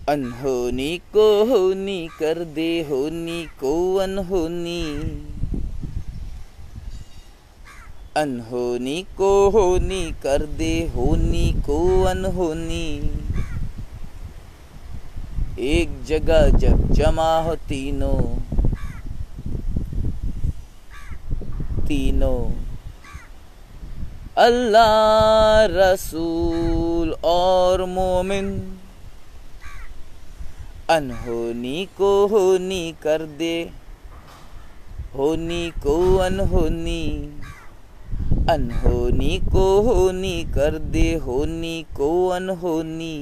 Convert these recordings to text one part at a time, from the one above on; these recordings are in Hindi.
अनहोनी को होनी कर दे, होनी को अनहोनी। अनहोनी को होनी कर दे, होनी को अनहोनी। एक जगह जब जमा हो तीनों अल्लाह रसूल और मोमिन। अनहोनी को होनी कर दे, होनी को अनहोनी। अनहोनी को होनी कर दे, होनी को अनहोनी।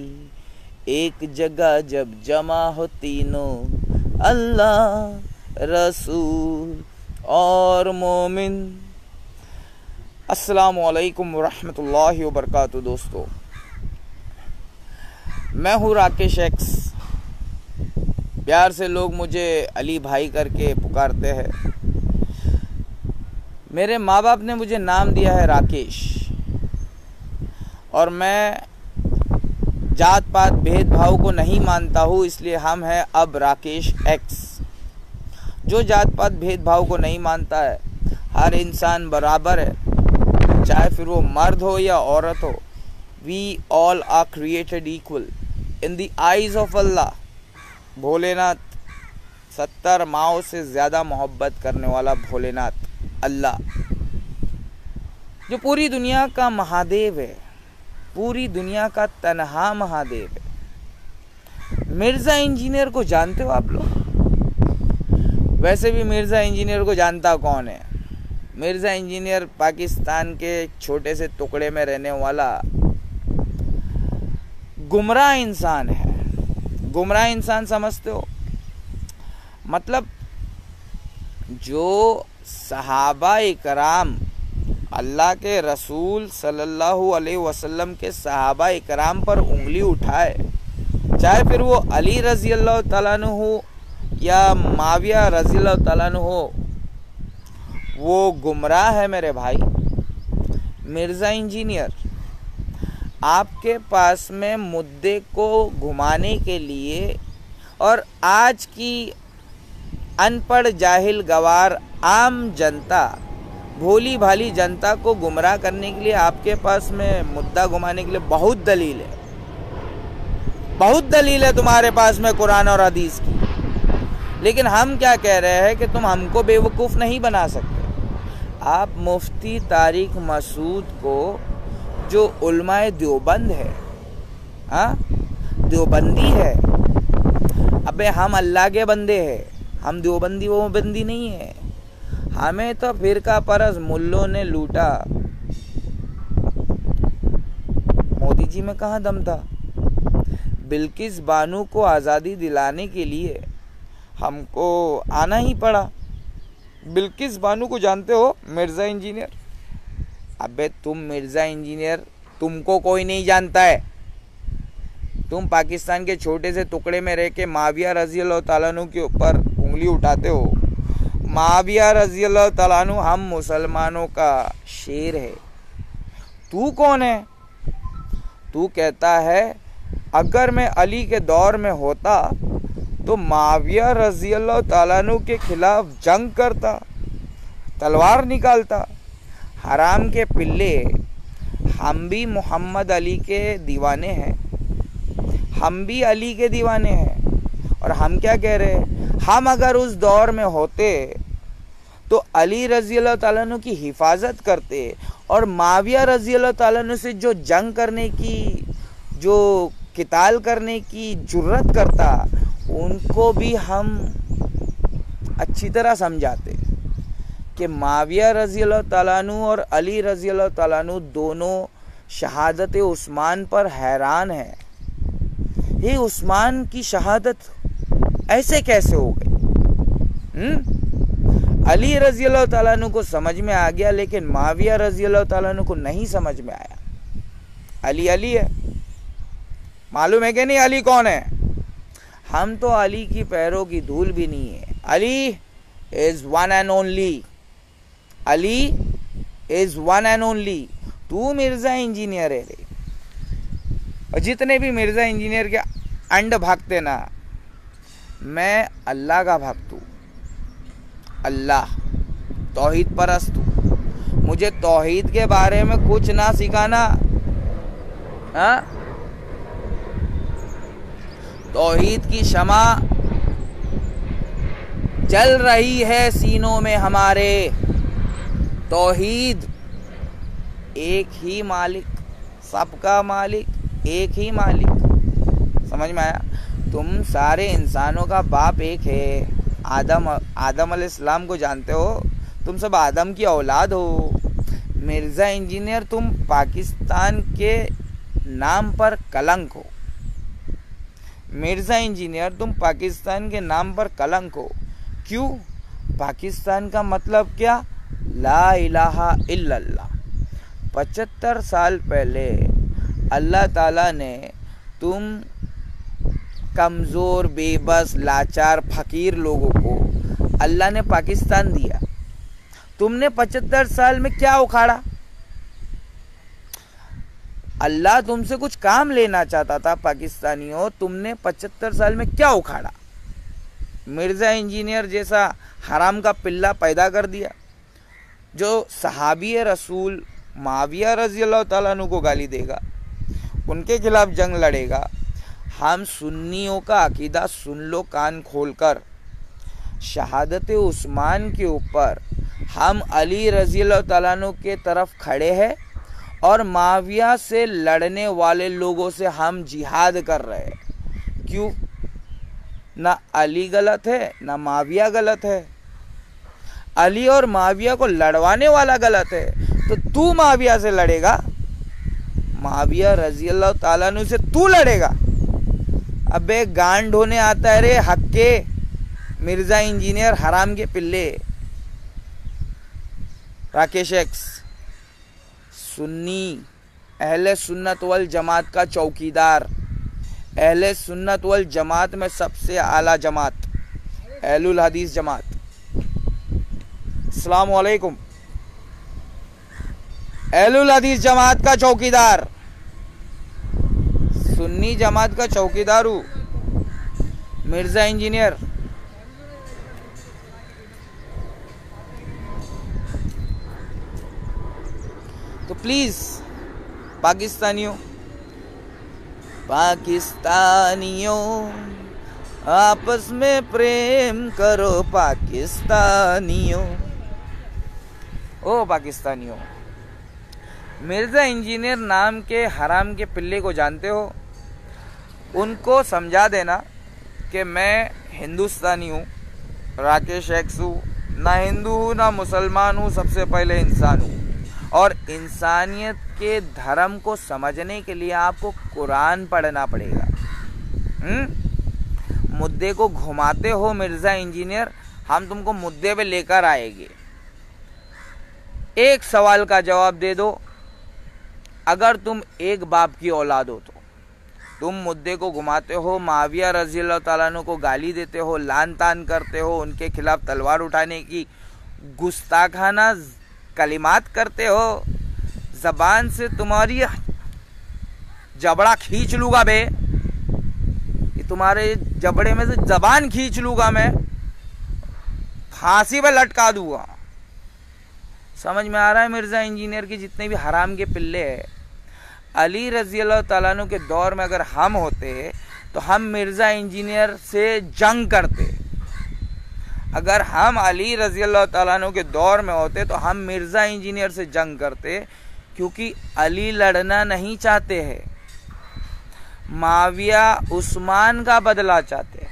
एक जगह जब जमा हो तीनों अल्लाह रसूल और मोमिन। अस्सलामु अलैकुम वरहमतुल्लाहि वबरकातुहू। दोस्तों, मैं हूँ राकेश एक्स। प्यार से लोग मुझे अली भाई करके पुकारते हैं। मेरे माँ बाप ने मुझे नाम दिया है राकेश, और मैं जात पात भेदभाव को नहीं मानता हूँ, इसलिए हम हैं अब राकेश एक्स। जो जात पात भेदभाव को नहीं मानता है, हर इंसान बराबर है, चाहे फिर वो मर्द हो या औरत हो। We all are created equal in the eyes of Allah. Bholenath, 70 माओ से ज़्यादा मोहब्बत करने वाला भोलेनाथ अल्लाह, जो पूरी दुनिया का महादेव है, पूरी दुनिया का तन्हा महादेव है। मिर्ज़ा इंजीनियर को जानते हो आप लोग? वैसे भी मिर्ज़ा इंजीनियर को जानता कौन है? मिर्ज़ा इंजीनियर पाकिस्तान के छोटे से टुकड़े में रहने वाला गुमराह इंसान है। गुमराह इंसान समझते हो? मतलब जो सहाबा इकराम, अल्लाह के रसूल सल्लल्लाहु अलैहि वसल्लम के सहाबा इकराम पर उंगली उठाए, चाहे फिर वो अली रज़ी अल्लाह तआला अन्हु हो या माविया रज़ी अल्लाह तआला अन्हु हो, वो गुमराह है मेरे भाई। मिर्ज़ा इंजीनियर आपके पास में मुद्दे को घुमाने के लिए और आज की अनपढ़ जाहिल गवार आम जनता, भोली भाली जनता को गुमराह करने के लिए आपके पास में मुद्दा घुमाने के लिए बहुत दलील है, बहुत दलील है तुम्हारे पास में कुरान और हदीस की। लेकिन हम क्या कह रहे हैं कि तुम हमको बेवकूफ़ नहीं बना सकते। आप मुफ्ती तारिक मसूद को, जो उलमाए देवबंद है, हाँ देवबंदी है, अबे हम अल्लाह के बंदे हैं, हम देवबंदी वो बंदी नहीं है। हमें तो फिरका परस मुल्लों ने लूटा। मोदी जी में कहाँ दम था? बिल्किस बानो को आज़ादी दिलाने के लिए हमको आना ही पड़ा। बिल्किस बानो को जानते हो? मिर्ज़ा इंजीनियर। अबे तुम मिर्ज़ा इंजीनियर, तुमको कोई नहीं जानता है। तुम पाकिस्तान के छोटे से टुकड़े में रह के माविया रज़ी अल्लाह तआला अन्हु के ऊपर उंगली उठाते हो। माविया रज़ी अल्लाह तआला अन्हु हम मुसलमानों का शेर है। तू कौन है? तू कहता है अगर मैं अली के दौर में होता तो माविया रज़ी अल्लाह तआला अन्हु के खिलाफ जंग करता, तलवार निकालता। हराम के पिल्ले, हम भी मोहम्मद अली के दीवाने हैं, हम भी अली के दीवाने हैं। और हम क्या कह रहे हैं? हम अगर उस दौर में होते तो अली रज़ी अल्लाह तआला अन्हु की हिफाजत करते, और माविया रज़ी अल्लाह तआला अन्हु से जो जंग करने की, जो किताल करने की जुर्रत करता, उनको भी हम अच्छी तरह समझाते कि माविया रज़ी अल्लाह तआला अन्हु और अली रज़ी अल्लाह तआला अन्हु दोनों शहादत उस्मान पर हैरान हैं। ये उस्मान की शहादत ऐसे कैसे हो गई? अली रज़ी अल्लाह तआला अन्हु को समझ में आ गया, लेकिन माविया रज़ी अल्लाह तआला अन्हु को नहीं समझ में आया। अली अली है, मालूम है कि नहीं अली कौन है? हम तो अली की पैरों की धूल भी नहीं है। Ali is one and only, Ali is one and only. तू मिर्ज़ा इंजीनियर है रे, और जितने भी मिर्ज़ा इंजीनियर के अंड भागते ना, मैं अल्लाह का भक्त हूँ, अल्लाह तौहीद परस्त हूँ। मुझे तौहीद के बारे में कुछ ना सिखाना। हाँ, तौहीद की शमा जल रही है सीनों में हमारे। तौहीद, एक ही मालिक, सबका मालिक एक ही मालिक। समझ में आया? तुम सारे इंसानों का बाप एक है। आदम अलैहिस्सलाम को जानते हो, तुम सब आदम की औलाद हो। मिर्ज़ा इंजीनियर, तुम पाकिस्तान के नाम पर कलंक हो। मिर्ज़ा इंजीनियर, तुम पाकिस्तान के नाम पर कलंक हो। क्यों? पाकिस्तान का मतलब क्या? ला इलाहा इल्लल्लाह। 75 साल पहले अल्लाह ताला ने तुम कमज़ोर, बेबस, लाचार, फकीर लोगों को अल्लाह ने पाकिस्तान दिया। तुमने 75 साल में क्या उखाड़ा? अल्लाह तुमसे कुछ काम लेना चाहता था पाकिस्तानियों, तुमने 75 साल में क्या उखाड़ा? मिर्ज़ा इंजीनियर जैसा हराम का पिल्ला पैदा कर दिया, जो सहाबी रसूल माविया रज़ी अल्लाह ताला अन्हु को गाली देगा, उनके खिलाफ जंग लड़ेगा। हम सुन्नियों का अकीदा सुन लो कान खोलकर। शहादत उस्मान के ऊपर हम अली रज़ी अल्लाह ताला अन्हु के तरफ खड़े हैं और माविया से लड़ने वाले लोगों से हम जिहाद कर रहे हैं। क्यों? ना अली गलत है ना माविया गलत है। अली और माविया को लड़वाने वाला गलत है, तो तू माविया से लड़ेगा, माविया रज़ी अल्लाह ताला अन्हु से तू लड़ेगा। अबे गांड होने आता है रे हक्के मिर्ज़ा इंजीनियर, हराम के पिल्ले। राकेश एक्स सुन्नी, अहले सुन्नत वल जमात का चौकीदार, अहले सुन्नत वल जमात में सबसे आला जमात, अहलुल हदीस जमात। अस्सलाम वालेकुम। अहलुल हदीस जमात का चौकीदार, सुन्नी जमात का चौकीदार हूँ, मिर्ज़ा इंजीनियर। तो प्लीज पाकिस्तानियों आपस में प्रेम करो पाकिस्तानियों। ओ पाकिस्तानियों, मिर्ज़ा इंजीनियर नाम के हराम के पिल्ले को जानते हो? उनको समझा देना कि मैं हिंदुस्तानी हूँ, राकेश एक्स हूँ, ना हिंदू हूँ ना मुसलमान हूँ, सबसे पहले इंसान हूँ। और इंसानियत के धर्म को समझने के लिए आपको कुरान पढ़ना पड़ेगा। मुद्दे को घुमाते हो मिर्ज़ा इंजीनियर, हम तुमको मुद्दे पे लेकर आएंगे। एक सवाल का जवाब दे दो, अगर तुम एक बाप की औलाद हो तो। तुम मुद्दे को घुमाते हो, माविया रज़ी अल्लाह ताला अन्हु को गाली देते हो, लान तान करते हो, उनके खिलाफ तलवार उठाने की गुस्ताखाना कलिमात करते हो। जबान से तुम्हारी जबड़ा खींच लूँगा बे, ये तुम्हारे जबड़े में से जबान खींच लूँगा मैं, फांसी पे लटका दूँगा। समझ में आ रहा है? मिर्ज़ा इंजीनियर की जितने भी हराम के पिल्ले हैं, अली रज़ी अल्लाह ताला अन्हु के दौर में अगर हम होते तो हम मिर्ज़ा इंजीनियर से जंग करते। अगर हम अली रज़ी अल्लाह ताला अन्हु के दौर में होते तो हम मिर्ज़ा इंजीनियर से जंग करते, क्योंकि अली लड़ना नहीं चाहते हैं, माविया उस्मान का बदला चाहते हैं।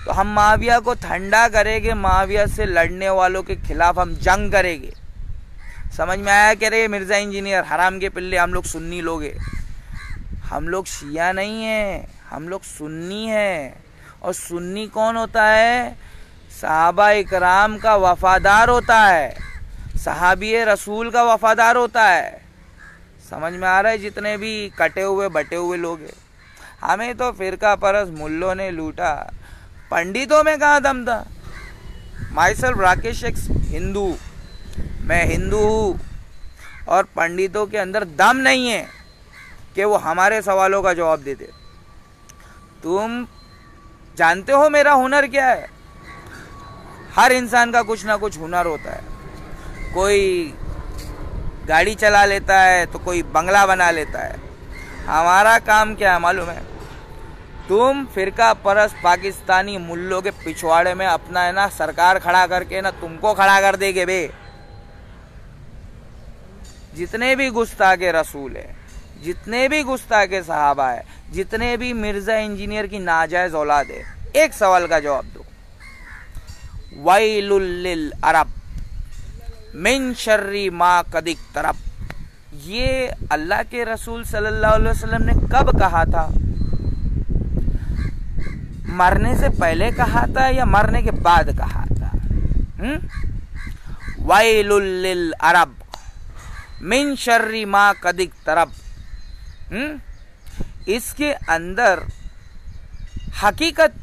तो हम माविया को ठंडा करेंगे, माविया से लड़ने वालों के खिलाफ हम जंग करेंगे। समझ में आया? कह रहे मिर्ज़ा इंजीनियर हराम के पिल्ले, हम लोग सुन्नी लोग हैं, हम लोग शिया नहीं हैं, हम लोग सुन्नी हैं। और सुन्नी कौन होता है? सहाबा इकराम का वफादार होता है, सहाबी रसूल का वफादार होता है। समझ में आ रहा है? जितने भी कटे हुए बटे हुए लोग हैं, हमें तो फिरका परस मुल्लों ने लूटा, पंडितों में कहाँ दम था। My self Rakesh x Hindu, मैं हिंदू हूँ, और पंडितों के अंदर दम नहीं है कि वो हमारे सवालों का जवाब दे दे। तुम जानते हो मेरा हुनर क्या है? हर इंसान का कुछ ना कुछ हुनर होता है। कोई गाड़ी चला लेता है तो कोई बंगला बना लेता है। हमारा काम क्या है मालूम है? तुम फिरका परस्त पाकिस्तानी मुल्लों के पिछवाड़े में अपना है ना सरकार खड़ा करके ना तुमको खड़ा कर देगे बे। जितने भी गुस्ताखे रसूल है, जितने भी गुस्ताखे सहाबा है, जितने भी मिर्जा इंजीनियर की नाजायज औलाद है, एक सवाल का जवाब दो। वैलुल लिल अरब मिन शर्री मा कदिक तरब, ये अल्लाह के रसूल सल्लल्लाहु अलैहि वसल्लम ने कब कहा था? मरने से पहले कहा था या मरने के बाद कहा था? वैलुल लिल अरब मिन शर्री मा कदिक तरब। इसके अंदर हकीकत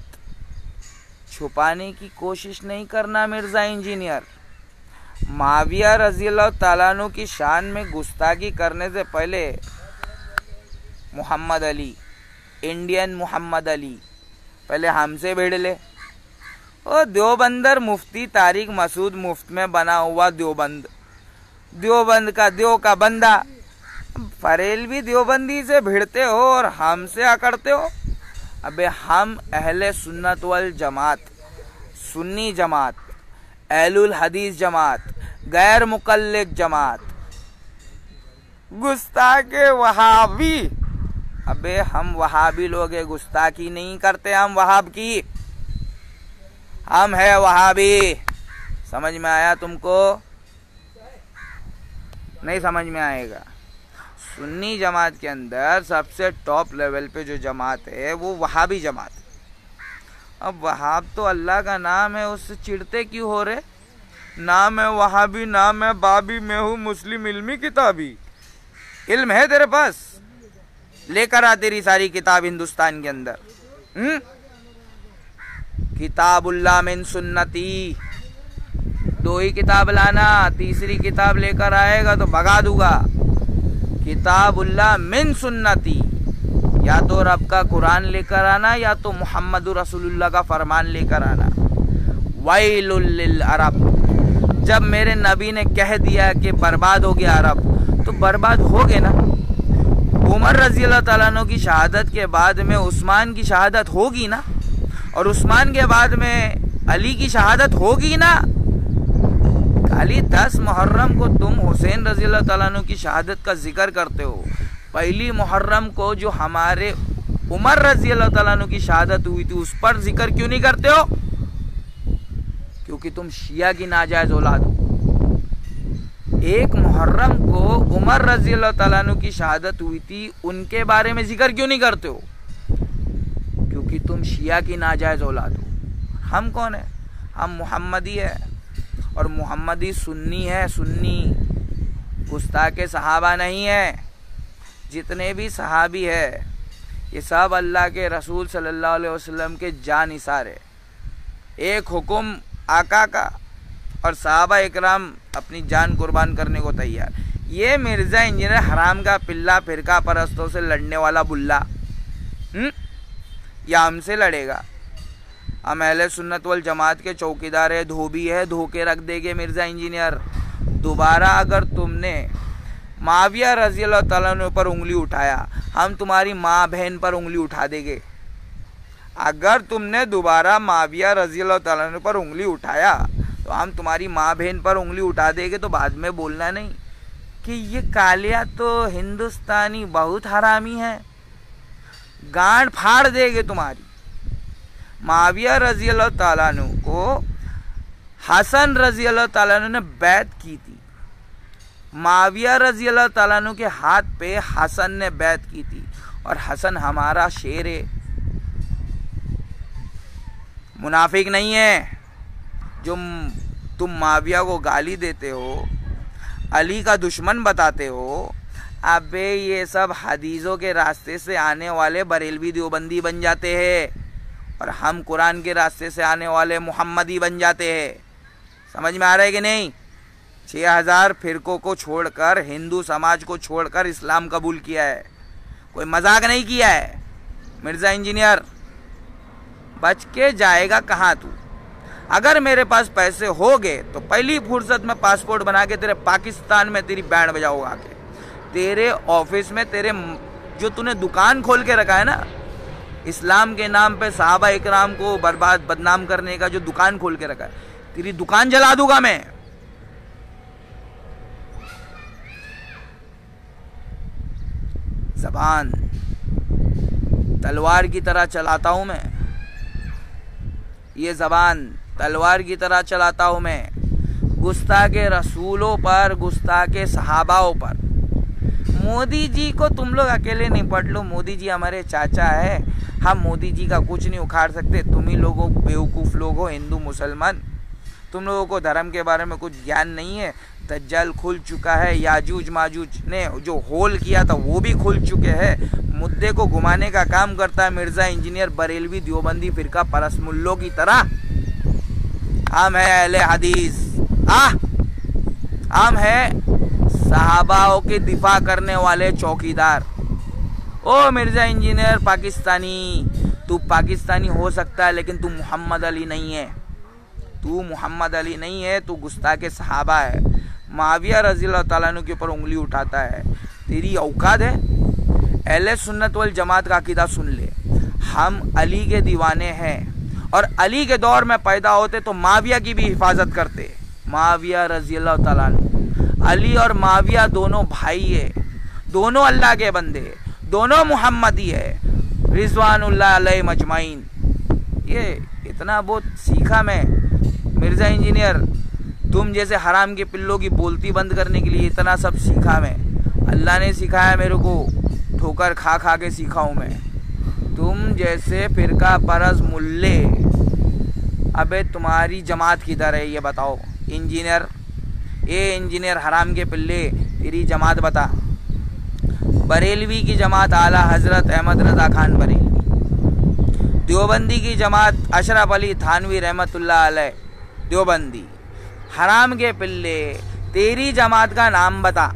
छुपाने की कोशिश नहीं करना मिर्जा इंजीनियर। माविया रज़ियल्लाहु ताला अन्हु की शान में गुस्ताखी करने से पहले मोहम्मद अली, इंडियन मोहम्मद अली, पहले हमसे भिड़ ले। ओ देवबंदर मुफ्ती तारिक मसूद मुफ्त में बना हुआ देवबंद, देवबंद का देव का बंदा, फरेल भी देवबंदी से भिड़ते हो और हमसे अकड़ते हो। अबे हम अहले सुन्नत वल जमात, सुन्नी जमात, अहलुल हदीस जमात, गैर मुकल्लिद जमात, गुस्ताखे वहाबी। अबे हम वहाबी लोग हैं, गुस्ताखी नहीं करते हम वहाब की, हम है वहाबी। समझ में आया तुमको? नहीं समझ में आएगा। सुन्नी जमात के अंदर सबसे टॉप लेवल पे जो जमात है वो वहाबी जमात है। अब वहाब तो अल्लाह का नाम है, उससे चिढ़ते क्यों हो रहे? नाम है वहाबी, नाम है बाबी, मैं हूँ मुस्लिम इल्मी किताबी। इल्म है तेरे पास? लेकर आ तेरी सारी किताब हिंदुस्तान के अंदर। किताबुल्लाह मिन सुन्नती, 2 ही किताब लाना, तीसरी किताब लेकर आएगा तो भगा दूंगा। किताबुल्लाह मिन सुन्नती, या तो रब का कुरान लेकर आना या तो मुहम्मद रसूलुल्लाह का फरमान लेकर आना। वैलुल लिल अरब, जब मेरे नबी ने कह दिया कि बर्बाद हो गया अरब, तो बर्बाद हो गए ना। उमर रज़ियल्लाहु ताला अन्हु की शहादत के बाद में उस्मान की शहादत होगी ना, और उस्मान के बाद में अली की शहादत होगी ना। खाली 10 मुहर्रम को तुम हुसैन रज़ियल्लाहु ताला अन्हु की शहादत का जिक्र करते हो, पहली मुहर्रम को जो हमारे उमर रज़ियल्लाहु ताला अन्हु की शहादत हुई थी उस पर जिक्र क्यों नहीं करते हो? क्योंकि तुम शिया की नाजायज औलाद हो। 1 मुहर्रम को उमर रज़ियल्लाहु ताला अन्हु की शहादत हुई थी, उनके बारे में जिक्र क्यों नहीं करते हो? क्योंकि तुम शिया की नाजायज औलाद हो। हम कौन है? हम मुहम्मदी है, और मुहम्मदी सुन्नी है, सुन्नी, गुस्ताखे सहाबा नहीं है। जितने भी सहाबी है ये सब अल्लाह के रसूल सल्लल्लाहु अलैहि वसल्लम के जानिसार है। एक हुक्म आका का और सहाबा इकराम अपनी जान कुर्बान करने को तैयार। ये मिर्जा इंजीनियर हराम का पिल्ला फिरका परस्तों से लड़ने वाला बुल्ला या हमसे लड़ेगा? हम अहले सुन्नत वल जमात के चौकीदार है, धोबी है, धोके रख देंगे मिर्जा इंजीनियर। दोबारा अगर तुमने माविया रज़ियल्लाहु ताला अन्हु पर उंगली उठाया, हम तुम्हारी माँ बहन पर उंगली उठा देंगे। अगर तुमने दोबारा माविया रज़ियल्लाहु ताला अन्हु पर उंगली उठाया तो हम तुम्हारी माँ बहन पर उंगली उठा देंगे। तो बाद में बोलना नहीं कि ये कालिया तो हिंदुस्तानी बहुत हरामी है, गांड फाड़ देंगे तुम्हारी। माविया रज़ियल्लाहु ताला अन्हु को हसन रज़ियल्लाहु ताला अन्हु ने बैत की थी। माविया रज़ियल्लाहु ताला अन्हु के हाथ पे हसन ने बैत की थी, और हसन हमारा शेर है, मुनाफिक नहीं है। जो तुम माविया को गाली देते हो, अली का दुश्मन बताते हो, अबे ये सब हदीसों के रास्ते से आने वाले बरेलवी देवबंदी बन जाते हैं, और हम कुरान के रास्ते से आने वाले मुहम्मदी बन जाते हैं। समझ में आ रहा है कि नहीं? 6000 फिरकों को छोड़कर, हिंदू समाज को छोड़कर इस्लाम कबूल किया है, कोई मजाक नहीं किया है मिर्जा इंजीनियर। बच के जाएगा कहाँ तू? अगर मेरे पास पैसे हो गए तो पहली फुर्सत में पासपोर्ट बना के तेरे पाकिस्तान में तेरी बैंड बजाऊंगा आके, तेरे ऑफिस में, तेरे जो तूने दुकान खोल के रखा है ना इस्लाम के नाम पे, सहाबा इकराम को बर्बाद बदनाम करने का जो दुकान खोल के रखा है, तेरी दुकान जला दूंगा मैं। जबान तलवार की तरह चलाता हूं मैं, ये जबान तलवार की तरह चलाता हूं मैं, गुस्ताखे रसूलों पर, गुस्ताखे सहाबाओं पर। मोदी जी को तुम लोग अकेले निपट लो, मोदी जी हमारे चाचा है, हम मोदी जी का कुछ नहीं उखाड़ सकते। तुम ही लोगों बेवकूफ़ लोग हो, हिंदू मुसलमान, तुम लोगों को धर्म के बारे में कुछ ज्ञान नहीं है। दज्जाल खुल चुका है, याजूज माजूज ने जो होल किया था वो भी खुल चुके हैं। मुद्दे को घुमाने का काम करता है मिर्जा इंजीनियर बरेलवी देवबंदी फिरका परस मुल्लों की तरह। हम है अहले हदीस, हम है सहाबाओं के दिफा करने वाले चौकीदार। ओ मिर्जा इंजीनियर पाकिस्तानी, तू पाकिस्तानी हो सकता है लेकिन तू मोहम्मद अली नहीं है, तू मोहम्मद अली नहीं है, तू गुस्ताखे सहाबा है। माविया रज़ी अल्लाह ताला अन्हु के ऊपर उंगली उठाता है, तेरी औकात है? अहले सुन्नत वल जमात का अकीदा सुन ले, हम अली के दीवाने हैं और अली के दौर में पैदा होते तो माविया की भी हिफाजत करते। माविया रज़ी अल्लाह ताला अन्हु, अली और माविया दोनों भाई है, दोनों अल्लाह के बंदे, दोनों मुहम्मदी है, रिजवानुल्लाह अलैहि मजमाइन। ये इतना बहुत सीखा मैं मिर्जा इंजीनियर, तुम जैसे हराम के पिल्लों की बोलती बंद करने के लिए इतना सब सीखा मैं। अल्लाह ने सिखाया मेरे को, ठोकर खा खा के सीखा हूँ मैं। तुम जैसे फिरका परस मुल्ले, अबे तुम्हारी जमात किधर है ये बताओ इंजीनियर, ये इंजीनियर हराम के पिल्ले, तेरी जमात बता। बरेलवी की जमात आला हजरत अहमद रजा खान बरेलवी, देवबंदी की जमात अशरफ अली थानवी रहमतुल्लाह अलैह देवबंदी। हराम के पिल्ले, तेरी जमात का नाम बता।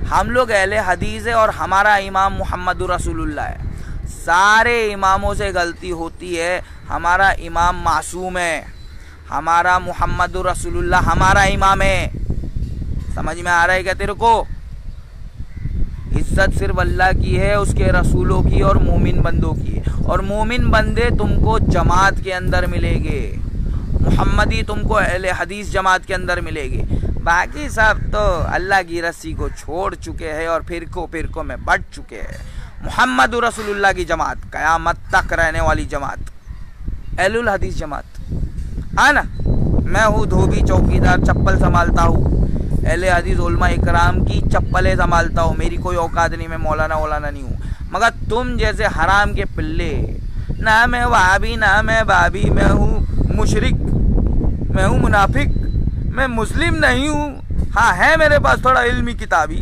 हम लोग अहले हदीस है और हमारा इमाम मुहम्मदुर रसूलुल्लाह है। सारे इमामों से गलती होती है, हमारा इमाम मासूम है, हमारा मुहम्मदुर रसूलुल्लाह हमारा इमाम है। समझ में आ रहा है क्या तेरे को? इज्जत सिर्फ अल्लाह की है, उसके रसूलों की और मोमिन बंदों की, और मोमिन बंदे तुमको जमात के अंदर मिलेंगे, मुहम्मदी तुमको अहले हदीस जमात के अंदर मिलेगी। बाकी सब तो अल्लाह की रस्सी को छोड़ चुके हैं और फिरकों में बढ़ चुके हैं। मुहम्मद रसूलुल्लाह की जमात क़यामत तक रहने वाली जमात, अहलुल हदीस जमात, हाँ ना। मैं हूँ धोबी चौकीदार, चप्पल संभालता हूँ, अहले हदीस उलमा इकराम की चप्पलें संभालता हूँ, मेरी कोई औकात नहीं, मैं मौलाना वौलाना नहीं हूँ। मगर तुम जैसे हराम के पिल्ले, ना मैं वहाबी ना मैं बाबी, मैं हूँ मुशरिक, मैं हूँ मुनाफिक, मैं मुस्लिम नहीं हूँ। हाँ है मेरे पास थोड़ा इल्मी किताबी,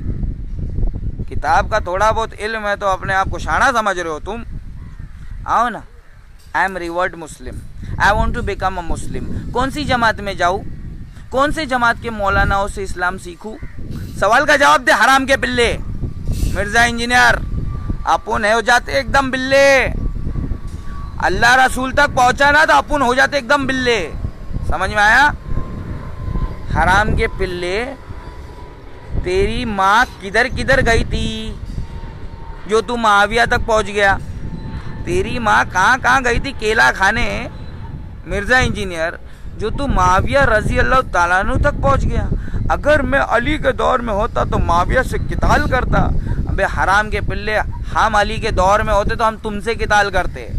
किताब का थोड़ा बहुत इल्म है, तो अपने आप को शाना समझ रहे हो तुम? आओ ना, I am revert Muslim, I want to become a Muslim. कौन सी जमात में जाऊँ, कौन से जमात के मौलानाओं से इस्लाम सीखूँ? सवाल का जवाब दे हराम के बिल्ले। मिर्जा इंजीनियर अपन हो जाते एकदम बिल्ले, अल्लाह रसूल तक पहुँचा ना तो अपन हो जाते एकदम बिल्ले। समझ में आया? हराम के पिल्ले, तेरी माँ किधर किधर गई थी जो तू माविया तक पहुंच गया? तेरी माँ कहाँ कहाँ गई थी केला खाने मिर्जा इंजीनियर, जो तू माविया रजी अल्लाह ताला अन्हु तक पहुंच गया? अगर मैं अली के दौर में होता तो माविया से किताल करता। अबे हराम के पिल्ले, हम अली के दौर में होते तो हम तुमसे किताल करते।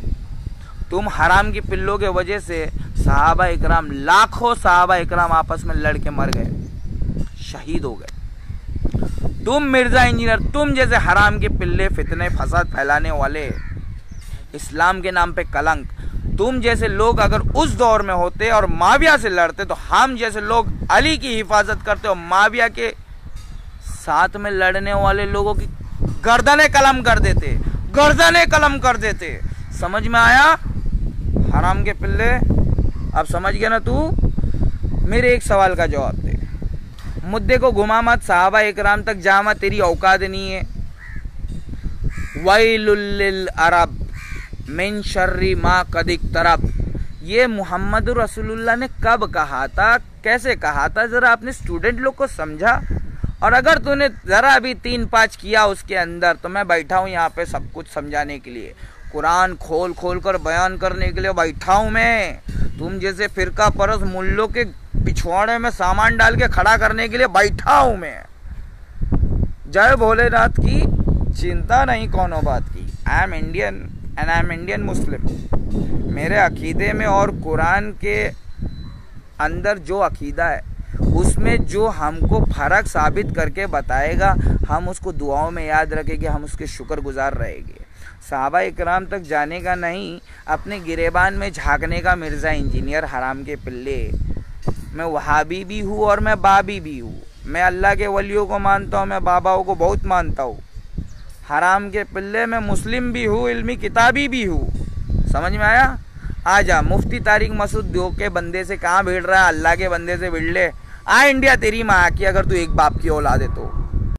तुम हराम की पिल्लों के वजह से सहाबा इकराम, लाखों सहाबा इकराम आपस में लड़ के मर गए, शहीद हो गए। तुम मिर्जा इंजीनियर, तुम जैसे हराम के पिल्ले, फितने फसाद फैलाने वाले, इस्लाम के नाम पे कलंक, तुम जैसे लोग अगर उस दौर में होते और माविया से लड़ते तो हम जैसे लोग अली की हिफाजत करते और माविया के साथ में लड़ने वाले लोगों की गर्दनें कलम कर देते, गर्दनें कलम कर देते। समझ में आया हराम के पिल्ले? अब समझ गया ना तू? मेरे एक सवाल का जवाब दे, मुद्दे को घुमा मत, सहाबा इकराम तक जा मत, तेरी औकात नहीं है। वैलुल लिल अरब, मिन शर्री मा कदिक तरफ, ये मोहम्मद रसूलुल्लाह ने कब कहा था, कैसे कहा था, जरा अपने स्टूडेंट लोग को समझा। और अगर तूने जरा भी 3-5 किया उसके अंदर, तो मैं बैठा हूँ यहाँ पे सब कुछ समझाने के लिए, कुरान खोल खोल कर बयान करने के लिए बैठा हूँ मैं। तुम जैसे फिरका परस मुल्लों के पिछवाड़े में सामान डाल के खड़ा करने के लिए बैठा हूँ मैं। जय भोलेनाथ की, चिंता नहीं कोनो बात की। I am Indian and I am Indian Muslim. मेरे अकीदे में और कुरान के अंदर जो अकीदा है उसमें जो हमको फ़र्क साबित करके बताएगा, हम उसको दुआओं में याद रखेंगे, हम उसके शुक्रगुजार रहेंगे। सहाबा इकराम तक जाने का नहीं, अपने गिरेबान में झांकने का मिर्ज़ा इंजीनियर हराम के पिल्ले। मैं वहाबी भी हूँ और मैं बाबी भी हूँ। मैं अल्लाह के वलियों को मानता हूँ, मैं बाबाओं को बहुत मानता हूँ। हराम के पिल्ले मैं मुस्लिम भी हूँ, इल्मी किताबी भी हूँ। समझ में आया? आजा, मुफ्ती तारिक मसूद दो के बंदे से कहाँ भिड़ रहा है, अल्लाह के बंदे से भिड़ ले। आ इंडिया तेरी माँ की, अगर तू एक बाप की औलाद है तो।